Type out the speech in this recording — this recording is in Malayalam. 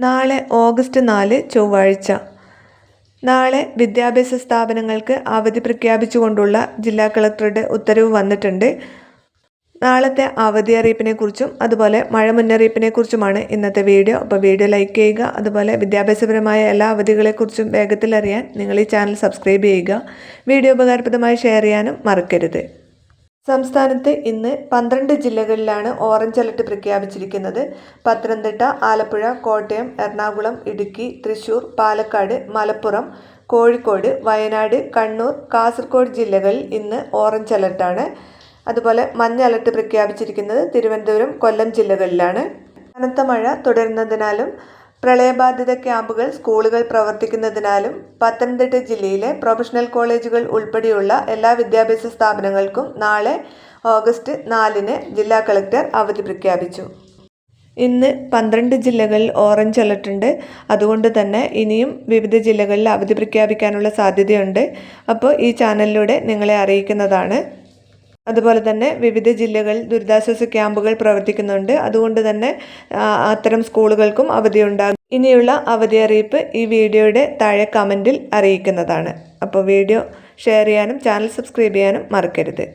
നാളെ ഓഗസ്റ്റ് 4 ചൊവ്വാഴ്ച. നാളെ വിദ്യാഭ്യാസ സ്ഥാപനങ്ങൾക്ക് അവധി പ്രഖ്യാപിച്ചുകൊണ്ടുള്ള ജില്ലാ കളക്ടറുടെ ഉത്തരവ് വന്നിട്ടുണ്ട്. നാളത്തെ അവധി അറിയിപ്പിനെക്കുറിച്ചും അതുപോലെ മഴ മുന്നറിയിപ്പിനെക്കുറിച്ചുമാണ് ഇന്നത്തെ വീഡിയോ. അപ്പോൾ വീഡിയോ ലൈക്ക് ചെയ്യുക. അതുപോലെ വിദ്യാഭ്യാസപരമായ എല്ലാ അവധികളെക്കുറിച്ചും വേഗത്തിൽ അറിയാൻ നിങ്ങൾ ഈ ചാനൽ സബ്സ്ക്രൈബ് ചെയ്യുക. വീഡിയോ ഉപകാരപ്രദമായി ഷെയർ ചെയ്യാനും മറക്കരുത്. സംസ്ഥാനത്ത് ഇന്ന് 12 ജില്ലകളിലാണ് ഓറഞ്ച് അലർട്ട് പ്രഖ്യാപിച്ചിരിക്കുന്നത്. പത്തനംതിട്ട, ആലപ്പുഴ, കോട്ടയം, എറണാകുളം, ഇടുക്കി, തൃശൂർ, പാലക്കാട്, മലപ്പുറം, കോഴിക്കോട്, വയനാട്, കണ്ണൂർ, കാസർഗോഡ് ജില്ലകളിൽ ഇന്ന് ഓറഞ്ച് അലർട്ടാണ്. അതുപോലെ മഞ്ഞ അലർട്ട് പ്രഖ്യാപിച്ചിരിക്കുന്നത് തിരുവനന്തപുരം, കൊല്ലം ജില്ലകളിലാണ്. കനത്ത മഴ തുടരുന്നതിനാലും പ്രളയബാധിത ക്യാമ്പുകൾ, സ്കൂളുകൾ പ്രവർത്തിക്കുന്നതിനാലും പത്തനംതിട്ട ജില്ലയിലെ പ്രൊഫഷണൽ കോളേജുകൾ ഉൾപ്പെടെയുള്ള എല്ലാ വിദ്യാഭ്യാസ സ്ഥാപനങ്ങൾക്കും നാളെ ഓഗസ്റ്റ് 4 ജില്ലാ കളക്ടർ അവധി പ്രഖ്യാപിച്ചു. ഇന്ന് 12 ജില്ലകളിൽ ഓറഞ്ച് അലർട്ടുണ്ട്. അതുകൊണ്ട് തന്നെ ഇനിയും വിവിധ ജില്ലകളിൽ അവധി പ്രഖ്യാപിക്കാനുള്ള സാധ്യതയുണ്ട്. അപ്പോൾ ഈ ചാനലിലൂടെ നിങ്ങളെ അറിയിക്കുന്നതാണ്. അതുപോലെ തന്നെ വിവിധ ജില്ലകളിൽ ദുരിതാശ്വാസ ക്യാമ്പുകൾ പ്രവർത്തിക്കുന്നുണ്ട്. അതുകൊണ്ട് തന്നെ അത്തരം സ്കൂളുകൾക്കും അവധിയുണ്ടാകും. ഇനിയുള്ള അവധി അറിയിപ്പ് ഈ വീഡിയോയുടെ താഴെ കമൻറ്റിൽ അറിയിക്കുന്നതാണ്. അപ്പോൾ വീഡിയോ ഷെയർ ചെയ്യാനും ചാനൽ സബ്സ്ക്രൈബ് ചെയ്യാനും മറക്കരുത്.